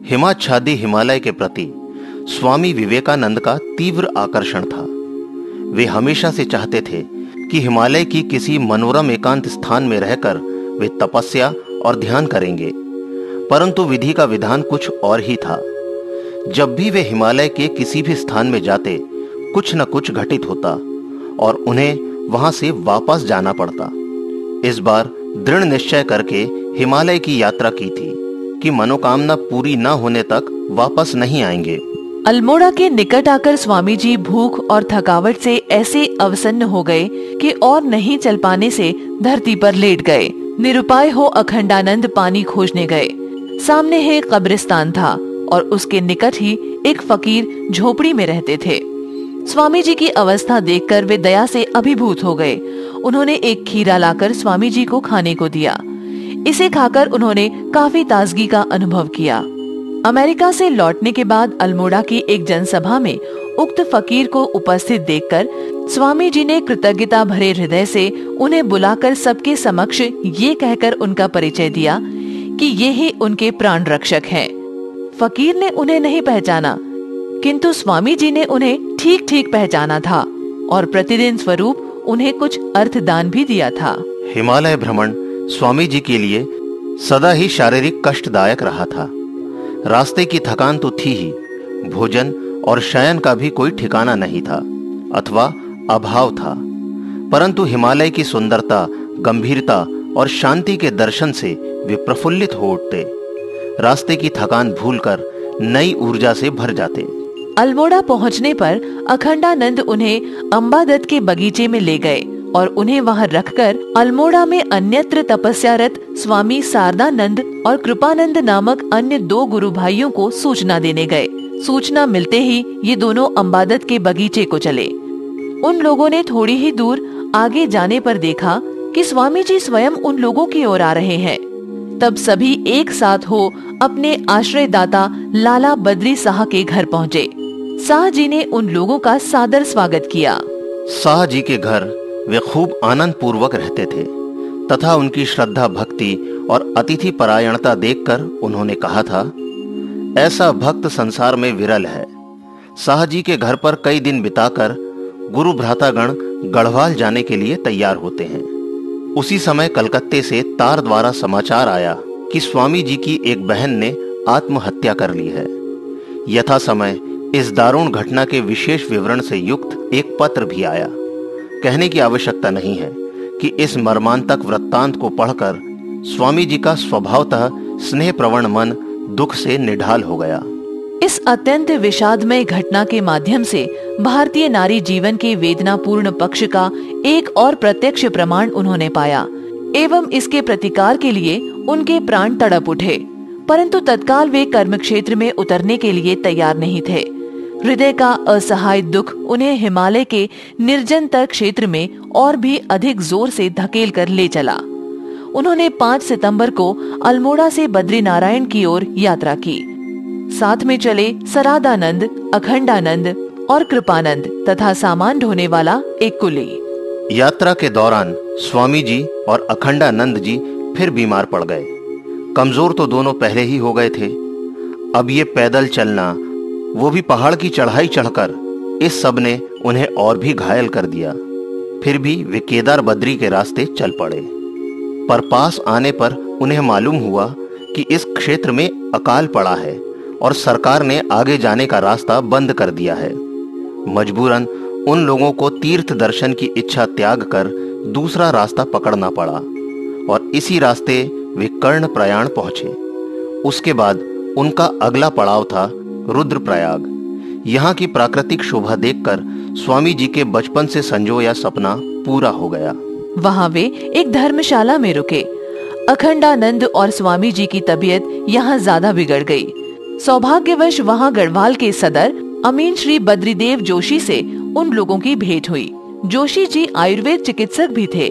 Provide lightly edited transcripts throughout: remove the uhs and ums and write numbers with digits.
हिमाच्छादी हिमालय के प्रति स्वामी विवेकानंद का तीव्र आकर्षण था। वे हमेशा से चाहते थे कि हिमालय की किसी मनोरम एकांत स्थान में रहकर वे तपस्या और ध्यान करेंगे, परंतु विधि का विधान कुछ और ही था। जब भी वे हिमालय के किसी भी स्थान में जाते, कुछ न कुछ घटित होता और उन्हें वहां से वापस जाना पड़ता। इस बार दृढ़ निश्चय करके हिमालय की यात्रा की थी कि मनोकामना पूरी न होने तक वापस नहीं आएंगे। अल्मोड़ा के निकट आकर स्वामी जी भूख और थकावट से ऐसे अवसन्न हो गए कि और नहीं चल पाने से धरती पर लेट गए। निरुपाय हो अखंडानंद पानी खोजने गए। सामने है कब्रिस्तान था और उसके निकट ही एक फकीर झोपड़ी में रहते थे। स्वामी जी की अवस्था देखकर वे दया से अभिभूत हो गए। उन्होंने एक खीरा लाकर स्वामी जी को खाने को दिया। इसे खाकर उन्होंने काफी ताजगी का अनुभव किया। अमेरिका से लौटने के बाद अल्मोड़ा की एक जनसभा में उक्त फकीर को उपस्थित देखकर स्वामी जी ने कृतज्ञता भरे हृदय से उन्हें बुलाकर सबके समक्ष ये कहकर उनका परिचय दिया कि ये ही उनके प्राण रक्षक हैं। फकीर ने उन्हें नहीं पहचाना, किंतु स्वामी जी ने उन्हें ठीक ठीक पहचाना था और प्रतिदिन स्वरूप उन्हें कुछ अर्थदान भी दिया था। हिमालय भ्रमण स्वामी जी के लिए सदा ही शारीरिक कष्टदायक रहा था। रास्ते की थकान तो थी ही, भोजन और शयन का भी कोई ठिकाना नहीं था अथवा अभाव था, परंतु हिमालय की सुंदरता, गंभीरता और शांति के दर्शन से वे प्रफुल्लित हो उठते। रास्ते की थकान भूलकर नई ऊर्जा से भर जाते। अल्मोड़ा पहुंचने पर अखंडानंद उन्हें अंबादत्त के बगीचे में ले गए और उन्हें वहां रखकर अल्मोड़ा में अन्यत्र तपस्यारत स्वामी शारदानंद और कृपानंद नामक अन्य 2 गुरु भाइयों को सूचना देने गए। सूचना मिलते ही ये दोनों अंबादत्त के बगीचे को चले। उन लोगों ने थोड़ी ही दूर आगे जाने पर देखा कि स्वामी जी स्वयं उन लोगों की ओर आ रहे हैं। तब सभी एक साथ हो अपने आश्रयदाता लाला बद्री शाह के घर पहुँचे। शाह जी ने उन लोगों का सादर स्वागत किया। शाह जी के घर वे खूब आनंद पूर्वक रहते थे तथा उनकी श्रद्धा, भक्ति और अतिथि परायणता देखकर उन्होंने कहा था, ऐसा भक्त संसार में विरल है। शाह जी के घर पर कई दिन बिताकर गुरु भ्रातागण गढ़वाल जाने के लिए तैयार होते हैं। उसी समय कलकत्ते से तार द्वारा समाचार आया कि स्वामी जी की एक बहन ने आत्महत्या कर ली है। यथा समय इस दारुण घटना के विशेष विवरण से युक्त एक पत्र भी आया। कहने की आवश्यकता नहीं है कि इस मर्मांतक वृत्तांत को पढ़कर स्वामी जी का स्वभावतः स्नेह प्रवण मन दुख से निढाल हो गया। इस अत्यंत विषादमय घटना के माध्यम से भारतीय नारी जीवन के वेदनापूर्ण पक्ष का एक और प्रत्यक्ष प्रमाण उन्होंने पाया एवं इसके प्रतिकार के लिए उनके प्राण तड़प उठे, परंतु तत्काल वे कर्म क्षेत्र में उतरने के लिए तैयार नहीं थे। हृदय का असहाय दुख उन्हें हिमालय के निर्जनतर क्षेत्र में और भी अधिक जोर से धकेल कर ले चला। उन्होंने 5 सितंबर को अल्मोड़ा से बद्रीनारायण की ओर यात्रा की। साथ में चले सरादानंद, अखंडानंद और कृपानंद तथा सामान ढोने वाला एक कुली। यात्रा के दौरान स्वामी जी और अखंडानंद जी फिर बीमार पड़ गए। कमजोर तो दोनों पहले ही हो गए थे। अब ये पैदल चलना, वो भी पहाड़ की चढ़ाई चढ़कर, इस सब ने उन्हें और भी घायल कर दिया। फिर भी वे केदार बद्री के रास्ते चल पड़े, पर पास आने पर उन्हें मालूम हुआ कि इस क्षेत्र में अकाल पड़ा है और सरकार ने आगे जाने का रास्ता बंद कर दिया है। मजबूरन उन लोगों को तीर्थ दर्शन की इच्छा त्याग कर दूसरा रास्ता पकड़ना पड़ा और इसी रास्ते वे कर्ण प्रयाण पहुंचे। उसके बाद उनका अगला पड़ाव था रुद्रप्रयाग। यहाँ की प्राकृतिक शोभा देखकर स्वामी जी के बचपन से संजोया सपना पूरा हो गया। वहाँ वे एक धर्मशाला में रुके। अखंडानंद और स्वामी जी की तबीयत यहाँ ज्यादा बिगड़ गई। सौभाग्यवश वहाँ गढ़वाल के सदर अमीन श्री बद्रीदेव जोशी से उन लोगों की भेंट हुई। जोशी जी आयुर्वेद चिकित्सक भी थे।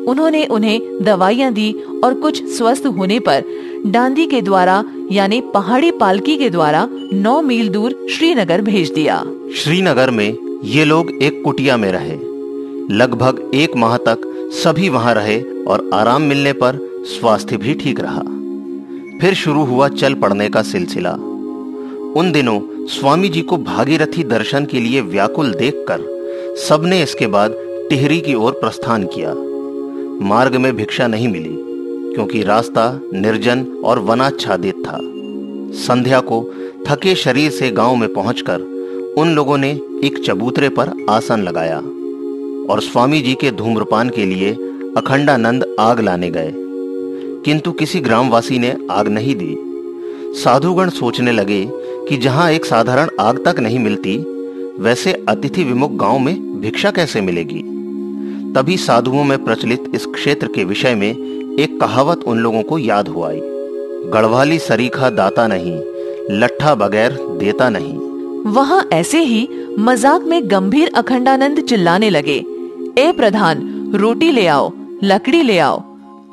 उन्होंने उन्हें दवाइयाँ दी और कुछ स्वस्थ होने पर डांडी के द्वारा यानी पहाड़ी पालकी के द्वारा 9 मील दूर श्रीनगर भेज दिया। श्रीनगर में ये लोग एक कुटिया में रहे। लगभग 1 माह तक सभी वहां रहे और आराम मिलने पर स्वास्थ्य भी ठीक रहा। फिर शुरू हुआ चल पड़ने का सिलसिला। उन दिनों स्वामी जी को भागीरथी दर्शन के लिए व्याकुल देखकर सबने इसके बाद टिहरी की ओर प्रस्थान किया। मार्ग में भिक्षा नहीं मिली क्योंकि रास्ता निर्जन और वनाच्छादित था। संध्या को थके शरीर से गांव में पहुंचकर उन लोगों ने एक चबूतरे पर आसन लगाया और स्वामी जी के धूम्रपान के लिए अखंडानंद आग लाने गए, किंतु किसी ग्रामवासी ने आग नहीं दी। साधुगण सोचने लगे कि जहां एक साधारण आग तक नहीं मिलती, वैसे अतिथि विमुख गांव में भिक्षा कैसे मिलेगी। तभी साधुओं में प्रचलित इस क्षेत्र के विषय में एक कहावत उन लोगों को याद हो आई। गढ़वाली सरीखा दाता नहीं, लट्ठा बगैर देता नहीं। वहाँ ऐसे ही मजाक में गंभीर अखंडानंद चिल्लाने लगे, ए प्रधान, रोटी ले आओ, लकड़ी ले आओ।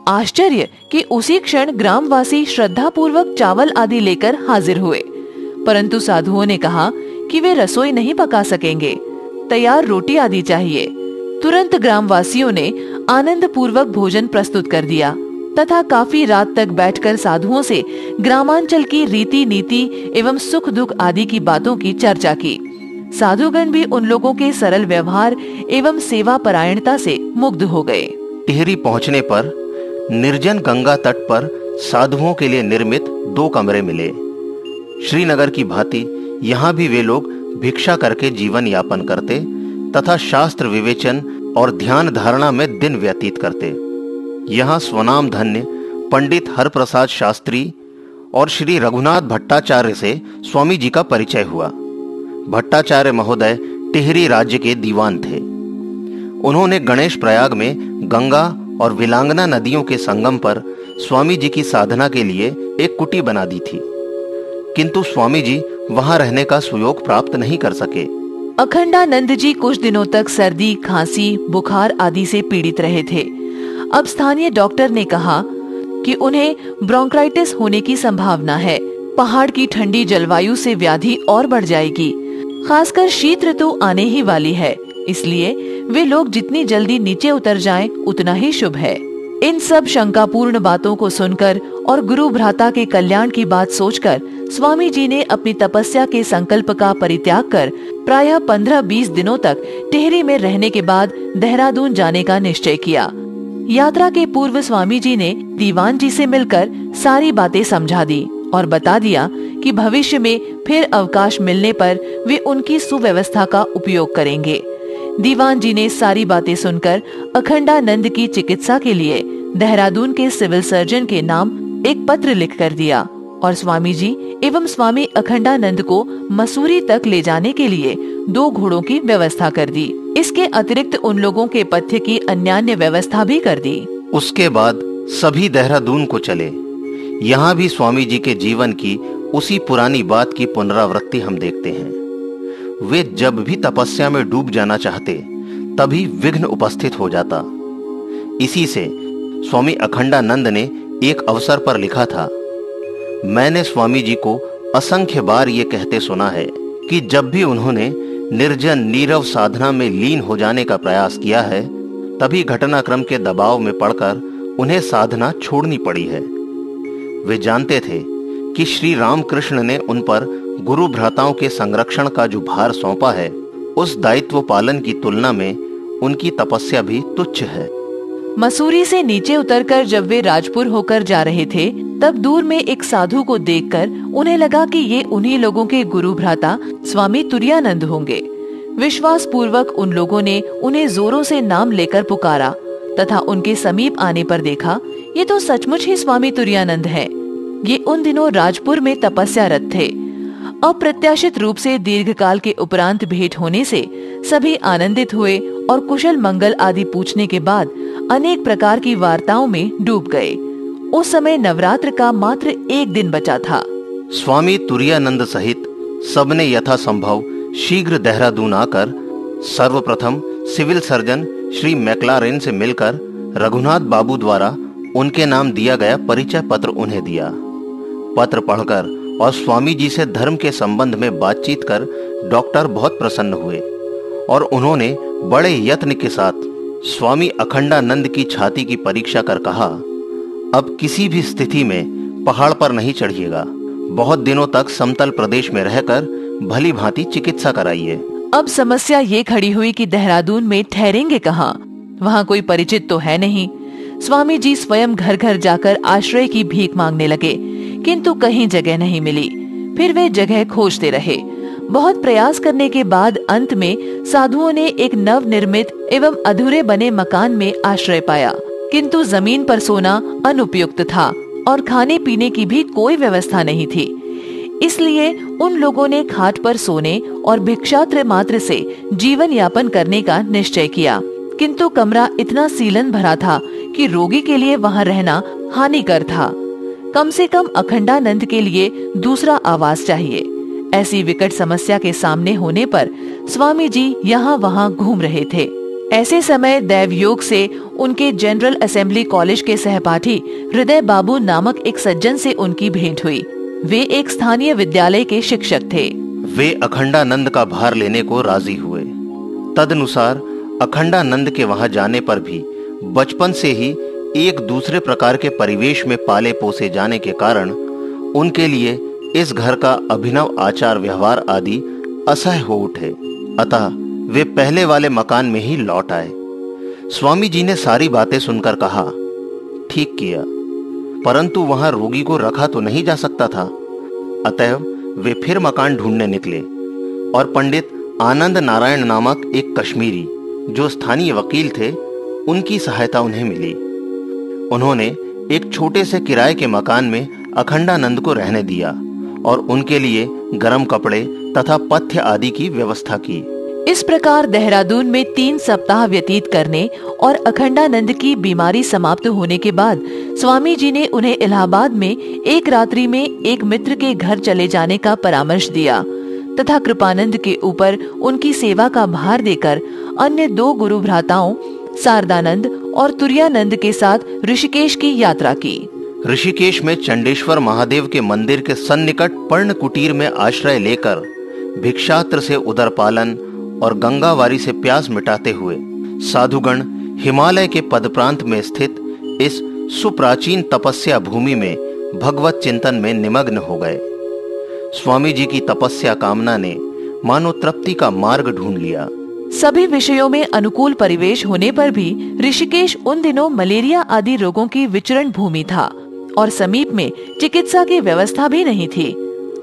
आश्चर्य कि उसी क्षण ग्रामवासी श्रद्धा पूर्वक चावल आदि लेकर हाजिर हुए, परंतु साधुओं ने कहा कि वे रसोई नहीं पका सकेंगे, तैयार रोटी आदि चाहिए। तुरंत ग्रामवासियों ने आनंद पूर्वक भोजन प्रस्तुत कर दिया तथा काफी रात तक बैठकर साधुओं से ग्रामांचल की रीति नीति एवं सुख दुख आदि की बातों की चर्चा की। साधुगण भी उन लोगों के सरल व्यवहार एवं सेवा परायणता से मुग्ध हो गए। टिहरी पहुंचने पर निर्जन गंगा तट पर साधुओं के लिए निर्मित 2 कमरे मिले। श्रीनगर की भांति यहाँ भी वे लोग भिक्षा करके जीवन यापन करते तथा शास्त्र विवेचन और ध्यान धारणा में दिन व्यतीत करते। यहाँ स्वनाम धन्य पंडित हरप्रसाद शास्त्री और श्री रघुनाथ भट्टाचार्य से स्वामी जी का परिचय हुआ। भट्टाचार्य महोदय टिहरी राज्य के दीवान थे। उन्होंने गणेश प्रयाग में गंगा और विलांगना नदियों के संगम पर स्वामी जी की साधना के लिए एक कुटी बना दी थी, किंतु स्वामी जी वहां रहने का सुयोग प्राप्त नहीं कर सके। अखंडानंद जी कुछ दिनों तक सर्दी, खांसी, बुखार आदि से पीड़ित रहे थे। अब स्थानीय डॉक्टर ने कहा कि उन्हें ब्रोंकाइटिस होने की संभावना है। पहाड़ की ठंडी जलवायु से व्याधि और बढ़ जाएगी, खासकर शीत ऋतु आने ही वाली है, इसलिए वे लोग जितनी जल्दी नीचे उतर जाएं, उतना ही शुभ है। इन सब शंकापूर्ण बातों को सुनकर और गुरु भ्राता के कल्याण की बात सोचकर स्वामी जी ने अपनी तपस्या के संकल्प का परित्याग कर प्रायः 15-20 दिनों तक टिहरी में रहने के बाद देहरादून जाने का निश्चय किया। यात्रा के पूर्व स्वामी जी ने दीवान जी से मिलकर सारी बातें समझा दी और बता दिया कि भविष्य में फिर अवकाश मिलने पर वे उनकी सुव्यवस्था का उपयोग करेंगे। दीवान जी ने सारी बातें सुनकर अखंडानंद की चिकित्सा के लिए देहरादून के सिविल सर्जन के नाम एक पत्र लिख कर दिया और स्वामी जी एवं स्वामी अखंडानंद को मसूरी तक ले जाने के लिए 2 घोड़ों की व्यवस्था कर दी। इसके अतिरिक्त उन लोगों के पथ्य की अन्यान्य व्यवस्था भी कर दी। उसके बाद सभी देहरादून को चले। यहाँ भी स्वामी जी के जीवन की उसी पुरानी बात की पुनरावृत्ति हम देखते हैं। वे जब भी तपस्या में डूब जाना चाहते, तभी विघ्न उपस्थित हो जाता। इसी से स्वामी अखंडानंद ने एक अवसर पर लिखा था, मैंने स्वामी जी को असंख्य बार ये कहते सुना है कि जब भी उन्होंने निर्जन नीरव साधना में लीन हो जाने का प्रयास किया है, तभी घटनाक्रम के दबाव में पड़कर उन्हें साधना छोड़नी पड़ी है। वे जानते थे कि श्री रामकृष्ण ने उन पर गुरु भ्राताओं के संरक्षण का जो भार सौंपा है, उस दायित्व पालन की तुलना में उनकी तपस्या भी तुच्छ है। मसूरी से नीचे उतरकर जब वे राजपुर होकर जा रहे थे, तब दूर में एक साधु को देखकर उन्हें लगा कि ये उन्हीं लोगों के गुरु भ्राता स्वामी तुरानंद होंगे। विश्वास पूर्वक उन लोगों ने उन्हें जोरों से नाम लेकर पुकारा तथा उनके समीप आने पर देखा, ये तो सचमुच ही स्वामी तुरानंद हैं। ये उन दिनों राजपुर में तपस्यारत थे। अप्रत्याशित रूप से दीर्घकाल के उपरांत भेंट होने से सभी आनंदित हुए और कुशल मंगल आदि पूछने के बाद अनेक प्रकार की वार्ताओं में डूब गए। उस समय नवरात्र का मात्र 1 दिन बचा था। स्वामी तुरानंद सहित सबने यथासंभव शीघ्र देहरादून आकर सर्वप्रथम सिविल सर्जन श्री मैक्लारेन से मिलकर रघुनाथ बाबू द्वारा उनके नाम दिया गया परिचय पत्र उन्हें दिया। पत्र पढ़कर और स्वामी जी से धर्म के संबंध में बातचीत कर डॉक्टर बहुत प्रसन्न हुए और उन्होंने बड़े यत्न के साथ स्वामी अखंडानंद की छाती की परीक्षा कर कहा, अब किसी भी स्थिति में पहाड़ पर नहीं चढ़िएगा, बहुत दिनों तक समतल प्रदेश में रहकर भली भांति चिकित्सा कराइए। अब समस्या ये खड़ी हुई कि देहरादून में ठहरेंगे कहाँ? वहाँ कोई परिचित तो है नहीं। स्वामी जी स्वयं घर घर जाकर आश्रय की भीख मांगने लगे, किंतु कहीं जगह नहीं मिली। फिर वे जगह खोजते रहे। बहुत प्रयास करने के बाद अंत में साधुओं ने एक नव निर्मित एवं अधूरे बने मकान में आश्रय पाया, किंतु जमीन पर सोना अनुपयुक्त था और खाने पीने की भी कोई व्यवस्था नहीं थी। इसलिए उन लोगों ने खाट पर सोने और भिक्षात्र मात्र से जीवन यापन करने का निश्चय किया, किंतु कमरा इतना सीलन भरा था कि रोगी के लिए वहां रहना हानिकर था। कम से कम अखंडानंद के लिए दूसरा आवास चाहिए। ऐसी विकट समस्या के सामने होने पर स्वामी जी यहाँ वहाँ घूम रहे थे। ऐसे समय दैव योग से उनके जनरल असेंबली कॉलेज के सहपाठी हृदय बाबू नामक एक सज्जन से उनकी भेंट हुई। वे एक स्थानीय विद्यालय के शिक्षक थे। वे अखंडानंद का भार लेने को राजी हुए। तदनुसार अखंडानंद के वहां जाने पर भी बचपन से ही एक दूसरे प्रकार के परिवेश में पाले पोसे जाने के कारण उनके लिए इस घर का अभिनव आचार व्यवहार आदि असह्य हो उठे। अतः वे पहले वाले मकान में ही लौट आए। स्वामी जी ने सारी बातें सुनकर कहा, ठीक किया, परंतु वहां रोगी को रखा तो नहीं जा सकता था। अतएव वे फिर मकान ढूंढने निकले और पंडित आनंद नारायण नामक एक कश्मीरी जो स्थानीय वकील थे, उनकी सहायता उन्हें मिली। उन्होंने एक छोटे से किराए के मकान में अखंडानंद को रहने दिया और उनके लिए गर्म कपड़े तथा पथ्य आदि की व्यवस्था की। इस प्रकार देहरादून में 3 सप्ताह व्यतीत करने और अखंडानंद की बीमारी समाप्त होने के बाद स्वामी जी ने उन्हें इलाहाबाद में एक रात्रि में एक मित्र के घर चले जाने का परामर्श दिया तथा कृपानंद के ऊपर उनकी सेवा का भार देकर अन्य 2 गुरु भ्राताओं शारदानंद और तुरानंद के साथ ऋषिकेश की यात्रा की। ऋषिकेश में चंडेश्वर महादेव के मंदिर के सन्निकट पर्ण कुटीर में आश्रय लेकर भिक्षात्र से उदरपालन और गंगावारी से प्यास मिटाते हुए साधुगण हिमालय के पदप्रांत में स्थित इस सुप्राचीन तपस्या भूमि में भगवत चिंतन में निमग्न हो गए। स्वामी जी की तपस्या कामना ने मानो तृप्ति का मार्ग ढूंढ लिया। सभी विषयों में अनुकूल परिवेश होने पर भी ऋषिकेश उन दिनों मलेरिया आदि रोगों की विचरण भूमि था और समीप में चिकित्सा की व्यवस्था भी नहीं थी।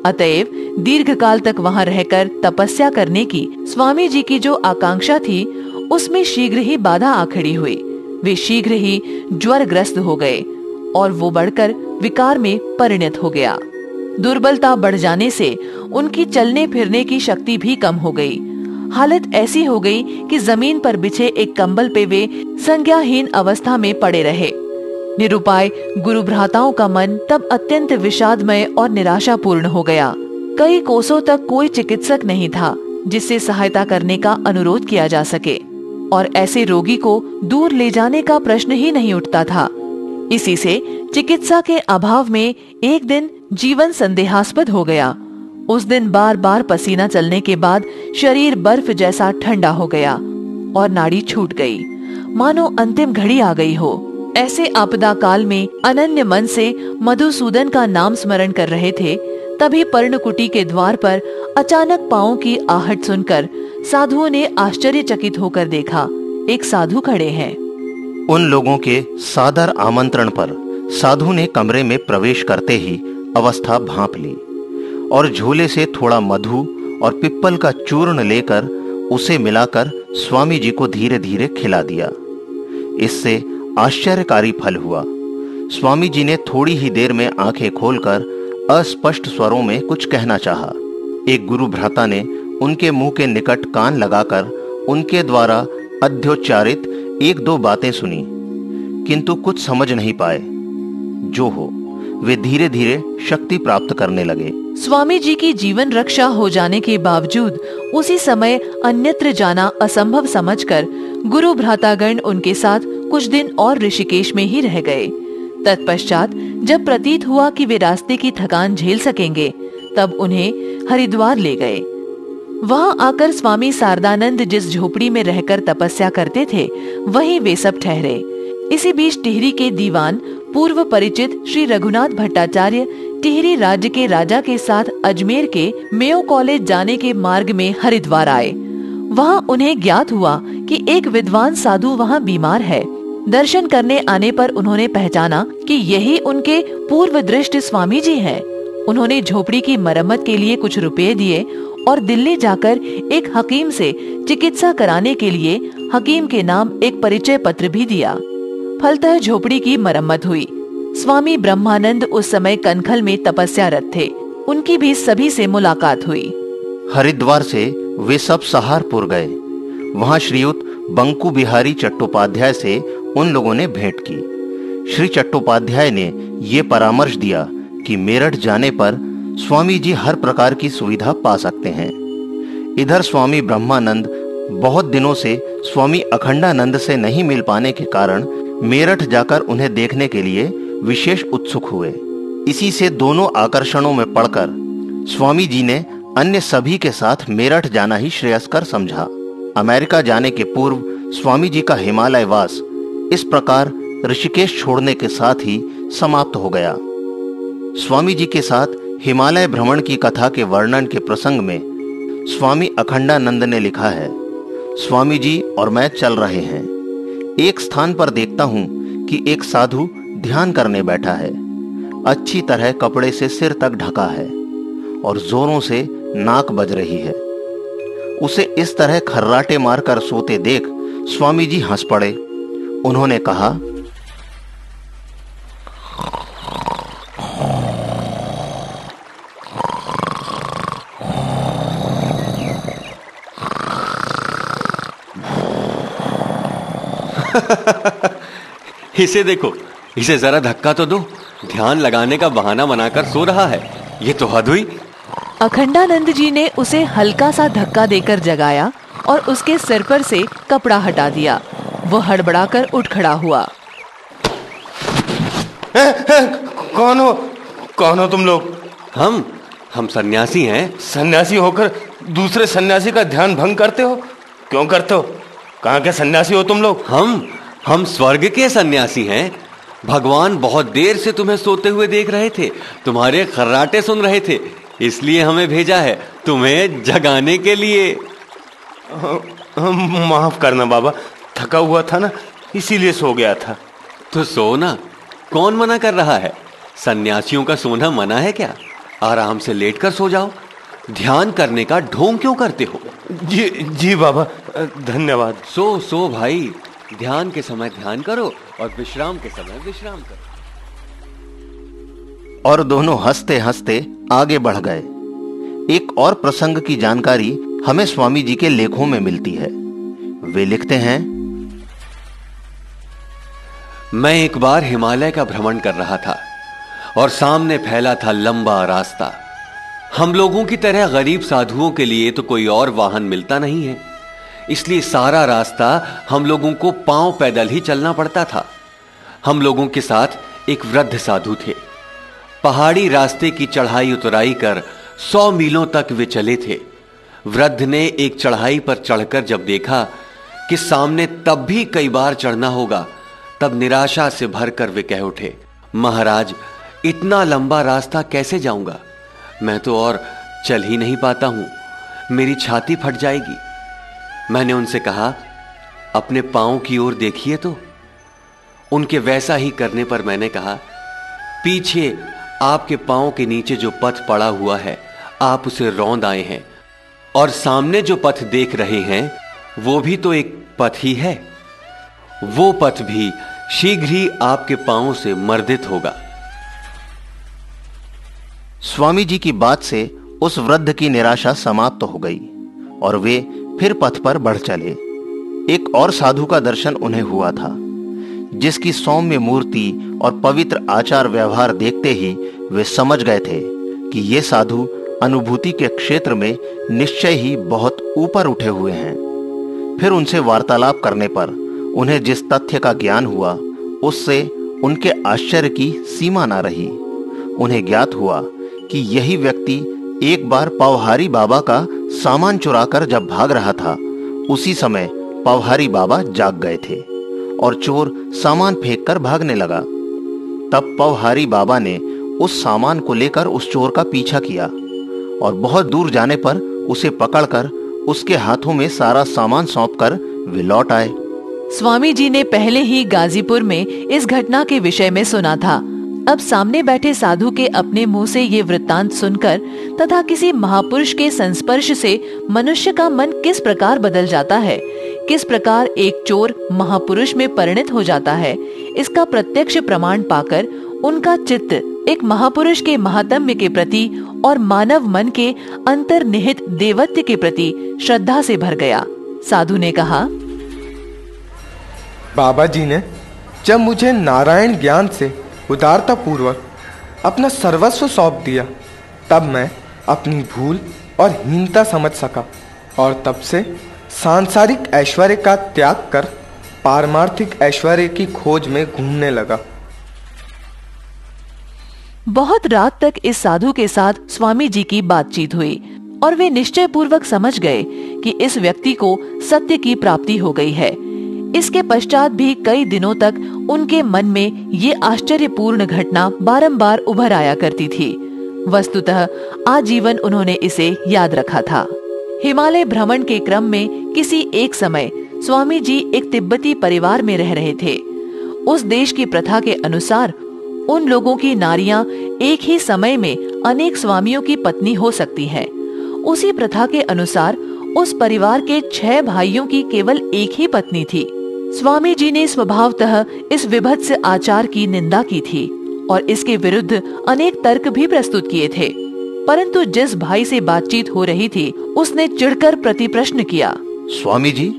अतएव दीर्घ काल तक वहां रहकर तपस्या करने की स्वामी जी की जो आकांक्षा थी, उसमें शीघ्र ही बाधा आ खड़ी हुई। वे शीघ्र ही ज्वरग्रस्त हो गए और वो बढ़कर विकार में परिणत हो गया। दुर्बलता बढ़ जाने से उनकी चलने फिरने की शक्ति भी कम हो गई। हालत ऐसी हो गई कि जमीन पर बिछे एक कंबल पे वे संज्ञाहीन अवस्था में पड़े रहे। निरुपाय गुरु भ्राताओं का मन तब अत्यंत विषादमय और निराशापूर्ण हो गया। कई कोसों तक कोई चिकित्सक नहीं था जिससे सहायता करने का अनुरोध किया जा सके और ऐसे रोगी को दूर ले जाने का प्रश्न ही नहीं उठता था। इसी से चिकित्सा के अभाव में एक दिन जीवन संदेहास्पद हो गया। उस दिन बार बार पसीना चलने के बाद शरीर बर्फ जैसा ठंडा हो गया और नाड़ी छूट गई, मानो अंतिम घड़ी आ गई हो। ऐसे आपदा काल में अनन्य मन से मधुसूदन का नाम स्मरण कर रहे थे, तभी पर्णकुटी के द्वार पर अचानक पांवों की आहट सुनकर साधुओं ने आश्चर्यचकित होकर देखा, एक साधु खड़े हैं। उन लोगों के सादर आमंत्रण पर साधु ने कमरे में प्रवेश करते ही अवस्था भांप ली और झोले से थोड़ा मधु और पिप्पल का चूर्ण लेकर उसे मिलाकर स्वामी जी को धीरे धीरे खिला दिया। इससे आश्चर्यकारी फल हुआ। स्वामी जी ने थोड़ी ही देर में आंखें खोलकर अस्पष्ट स्वरों में कुछ कहना चाहा। एक गुरु भ्राता ने उनके मुंह के निकट कान लगाकर उनके द्वारा अध्योच्चारित 1-2 बातें सुनी, किंतु कुछ समझ नहीं पाए। जो हो, वे धीरे धीरे शक्ति प्राप्त करने लगे। स्वामी जी की जीवन रक्षा हो जाने के बावजूद उसी समय अन्यत्र जाना असंभव समझकर गुरु भ्रातागण उनके साथ कुछ दिन और ऋषिकेश में ही रह गए। तत्पश्चात जब प्रतीत हुआ कि वे रास्ते की थकान झेल सकेंगे, तब उन्हें हरिद्वार ले गए। वहां आकर स्वामी शारदानंद जिस झोपड़ी में रहकर तपस्या करते थे, वहीं वे सब ठहरे। इसी बीच टिहरी के दीवान पूर्व परिचित श्री रघुनाथ भट्टाचार्य टिहरी राज्य के राजा के साथ अजमेर के मेयो कॉलेज जाने के मार्ग में हरिद्वार आए। वहां उन्हें ज्ञात हुआ कि एक विद्वान साधु वहां बीमार है। दर्शन करने आने पर उन्होंने पहचाना कि यही उनके पूर्व दृष्ट स्वामी जी हैं। उन्होंने झोपड़ी की मरम्मत के लिए कुछ रुपए दिए और दिल्ली जाकर एक हकीम से चिकित्सा कराने के लिए हकीम के नाम एक परिचय पत्र भी दिया। फलतः झोपड़ी की मरम्मत हुई। स्वामी ब्रह्मानंद उस समय कनखल में तपस्यारत थे। उनकी भी सभी से मुलाकात हुई। हरिद्वार से वे सब सहारपुर गए। वहां श्रीयुत बंकू बिहारी चट्टोपाध्याय से उन लोगों ने भेंट की। श्री चट्टोपाध्याय ने ये परामर्श दिया कि मेरठ जाने पर स्वामी जी हर प्रकार की सुविधा पा सकते हैं। इधर स्वामी ब्रह्मानंद बहुत दिनों से स्वामी अखंडानंद से नहीं मिल पाने के कारण मेरठ जाकर उन्हें देखने के लिए विशेष उत्सुक हुए। इसी से दोनों आकर्षणों में पड़कर स्वामी जी ने अन्य सभी के साथ मेरठ जाना ही श्रेयस्कर समझा। अमेरिका जाने के पूर्व स्वामी जी का हिमालय वास इस प्रकार ऋषिकेश छोड़ने के साथ ही समाप्त हो गया। स्वामी जी के साथ हिमालय भ्रमण की कथा के वर्णन के प्रसंग में स्वामी अखंडानंद ने लिखा है, स्वामी जी और मैं चल रहे हैं। एक स्थान पर देखता हूं कि एक साधु ध्यान करने बैठा है। अच्छी तरह कपड़े से सिर तक ढका है और जोरों से नाक बज रही है। उसे इस तरह खर्राटे मारकर सोते देख स्वामी जी हंस पड़े। उन्होंने कहा, इसे देखो, इसे जरा धक्का तो दो। ध्यान लगाने का बहाना बनाकर सो रहा है। ये तो हद हुई। अखंडानंद जी ने उसे हल्का सा धक्का देकर जगाया और उसके सिर पर से कपड़ा हटा दिया। वो हड़बड़ाकर उठ खड़ा हुआ। कौन हो तुम लोग? हम सन्यासी हैं। सन्यासी होकर दूसरे सन्यासी का ध्यान भंग करते हो? क्यों करते हो? कहाँ के सन्यासी हो तुम लोग? हम स्वर्ग के सन्यासी हैं। भगवान बहुत देर से तुम्हें सोते हुए देख रहे थे, तुम्हारे खर्राटे सुन रहे थे, इसलिए हमें भेजा है तुम्हें जगाने के लिए। माफ करना बाबा, थका हुआ था ना, इसीलिए सो गया था। तो सो ना, कौन मना कर रहा है? सन्यासियों का सोना मना है क्या? आराम से लेटकर सो जाओ। ध्यान करने का ढोंग क्यों करते हो? जी बाबा, धन्यवाद। सो भाई, ध्यान के समय ध्यान करो और विश्राम के समय विश्राम करो। और दोनों हंसते हंसते आगे बढ़ गए। एक और प्रसंग की जानकारी हमें स्वामी जी के लेखों में मिलती है। वे लिखते हैं, मैं एक बार हिमालय का भ्रमण कर रहा था और सामने फैला था लंबा रास्ता। हम लोगों की तरह गरीब साधुओं के लिए तो कोई और वाहन मिलता नहीं है, इसलिए सारा रास्ता हम लोगों को पांव पैदल ही चलना पड़ता था। हम लोगों के साथ एक वृद्ध साधु थे। पहाड़ी रास्ते की चढ़ाई उतराई कर 100 मीलों तक वे चले थे। वृद्ध ने एक चढ़ाई पर चढ़कर जब देखा कि सामने तब भी कई बार चढ़ना होगा, तब निराशा से भरकर वे कह उठे, महाराज, इतना लंबा रास्ता कैसे जाऊंगा? मैं तो और चल ही नहीं पाता हूं, मेरी छाती फट जाएगी। मैंने उनसे कहा, अपने पांव की ओर देखिए तो। उनके वैसा ही करने पर मैंने कहा, पीछे आपके पांव के नीचे जो पथ पड़ा हुआ है, आप उसे रौंद आए हैं, और सामने जो पथ देख रहे हैं वो भी तो एक पथ ही है। वो पथ भी शीघ्र ही आपके पांव से मर्दित होगा। स्वामी जी की बात से उस वृद्ध की निराशा समाप्त हो गई और वे फिर पथ पर बढ़ चले। एक और साधु का दर्शन उन्हें हुआ था, जिसकी सौम्य मूर्ति और पवित्र आचार व्यवहार देखते ही वे समझ गए थे कि ये साधु अनुभूति के क्षेत्र में निश्चय ही बहुत ऊपर उठे हुए हैं। फिर उनसे वार्तालाप करने पर उन्हें जिस तथ्य का ज्ञान हुआ, उससे उनके आश्चर्य की सीमा न रही। उन्हें ज्ञात हुआ कि यही व्यक्ति एक बार पवहारी बाबा का सामान चुराकर जब भाग रहा था, उसी समय पवहारी बाबा जाग गए थे और चोर सामान फेंककर भागने लगा। तब पवहारी बाबा ने उस सामान को लेकर उस चोर का पीछा किया और बहुत दूर जाने पर उसे पकड़कर उसके हाथों में सारा सामान सौंपकर वे लौट आए। स्वामी जी ने पहले ही गाजीपुर में इस घटना के विषय में सुना था। अब सामने बैठे साधु के अपने मुंह से ये वृत्तांत सुनकर तथा किसी महापुरुष के संस्पर्श से मनुष्य का मन किस प्रकार बदल जाता है, किस प्रकार एक चोर महापुरुष में परिणत हो जाता है, इसका प्रत्यक्ष प्रमाण पाकर उनका चित्त एक महापुरुष के महात्म्य के प्रति और मानव मन के अंतर्निहित देवत्व के प्रति श्रद्धा से भर गया। साधु ने कहा, बाबा जी ने जब मुझे नारायण ज्ञान से उदारता पूर्वक अपना सर्वस्व सौंप दिया, तब मैं अपनी भूल और हीनता समझ सका और तब से सांसारिक ऐश्वर्य का त्याग कर पारमार्थिक ऐश्वर्य की खोज में घूमने लगा। बहुत रात तक इस साधु के साथ स्वामी जी की बातचीत हुई और वे निश्चय पूर्वक समझ गए कि इस व्यक्ति को सत्य की प्राप्ति हो गई है। इसके पश्चात भी कई दिनों तक उनके मन में ये आश्चर्यपूर्ण घटना बारंबार उभर आया करती थी। वस्तुतः आजीवन उन्होंने इसे याद रखा था। हिमालय भ्रमण के क्रम में किसी एक समय स्वामी जी एक तिब्बती परिवार में रह रहे थे। उस देश की प्रथा के अनुसार उन लोगों की नारियां एक ही समय में अनेक स्वामियों की पत्नी हो सकती हैं। उसी प्रथा के अनुसार उस परिवार के 6 भाइयों की केवल एक ही पत्नी थी। स्वामी जी ने स्वभावतः इस विभत्स आचार की निंदा की थी और इसके विरुद्ध अनेक तर्क भी प्रस्तुत किए थे, परंतु जिस भाई से बातचीत हो रही थी उसने चिढ़कर प्रतिप्रश्न किया, स्वामी जी,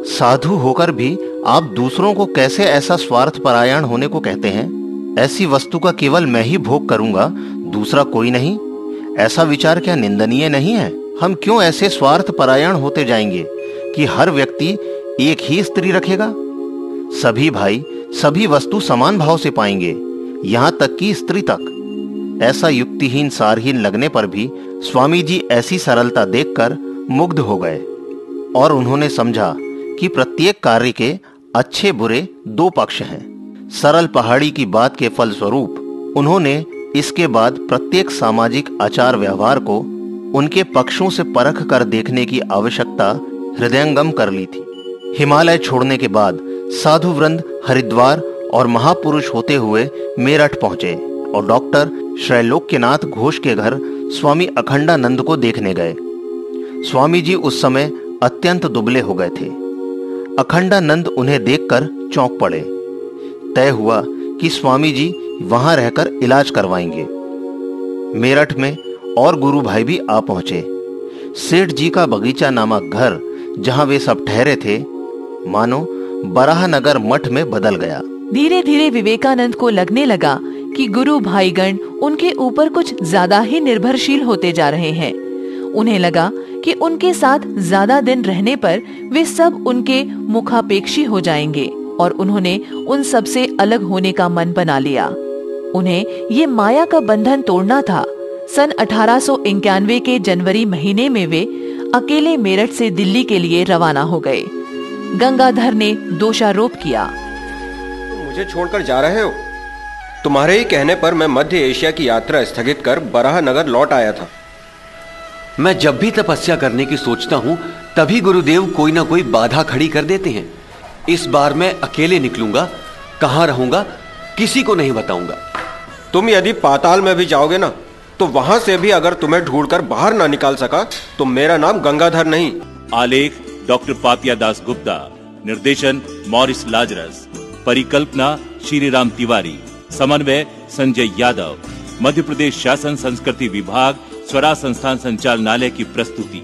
साधु होकर भी आप दूसरों को कैसे ऐसा स्वार्थ परायण होने को कहते हैं? ऐसी वस्तु का केवल मैं ही भोग करूंगा, दूसरा कोई नहीं। ऐसा विचार क्या निंदनीय नहीं है? हम क्यों ऐसे स्वार्थ परायण होते जाएंगे कि हर व्यक्ति एक ही स्त्री रखेगा? सभी भाई सभी वस्तु समान भाव से पाएंगे, यहाँ तक कि स्त्री तक। ऐसा युक्तिहीन सारहीन लगने पर भी स्वामी जी ऐसी सरलता देखकर मुग्ध हो गए और उन्होंने समझा कि प्रत्येक कार्य के अच्छे बुरे 2 पक्ष हैं। सरल पहाड़ी की बात के फलस्वरूप उन्होंने इसके बाद प्रत्येक सामाजिक आचार व्यवहार को उनके पक्षों से परख कर देखने की आवश्यकता हृदयंगम कर ली थी। हिमालय छोड़ने के बाद साधु वृंद हरिद्वार और महापुरुष होते हुए मेरठ पहुंचे और डॉक्टर त्रैलोक्यनाथ घोष के घर स्वामी अखंडानंद को देखने गए। स्वामी जी उस समय अत्यंत दुबले हो गए थे। अखंडानंद उन्हें देखकर चौंक पड़े। तय हुआ कि स्वामी जी वहां रहकर इलाज करवाएंगे। मेरठ में और गुरु भाई भी आ पहुंचे। सेठ जी का बगीचा नामक घर जहां वे सब ठहरे थे, मानो बराहनगर मठ में बदल गया। धीरे धीरे विवेकानंद को लगने लगा कि गुरु भाईगण उनके ऊपर कुछ ज्यादा ही निर्भरशील होते जा रहे हैं। उन्हें लगा कि उनके साथ ज्यादा दिन रहने पर वे सब उनके मुखापेक्षी हो जाएंगे और उन्होंने उन सब से अलग होने का मन बना लिया। उन्हें ये माया का बंधन तोड़ना था। सन 1891 के जनवरी महीने में वे अकेले मेरठ से दिल्ली के लिए रवाना हो गए। गंगाधर ने दोषारोप किया, मुझे छोड़कर जा रहे हो? तुम्हारे ही कहने पर मैं मध्य एशिया की यात्रा स्थगित कर बराहनगर लौट आया था। मैं जब भी तपस्या करने की सोचता हूं तभी गुरुदेव कोई ना कोई बाधा खड़ी कर देते हैं। इस बार मैं अकेले निकलूंगा। कहां रहूंगा किसी को नहीं बताऊंगा। तुम यदि पाताल में भी जाओगे ना, तो वहां से भी अगर तुम्हें ढूंढकर बाहर ना निकाल सका तो मेरा नाम गंगाधर नहीं। आलेख डॉक्टर पापिया दास गुप्ता, निर्देशन मॉरिस लाजरस, परिकल्पना श्री राम तिवारी, समन्वय संजय यादव, मध्य प्रदेश शासन संस्कृति विभाग, स्वराज संस्थान संचालनालय की प्रस्तुति।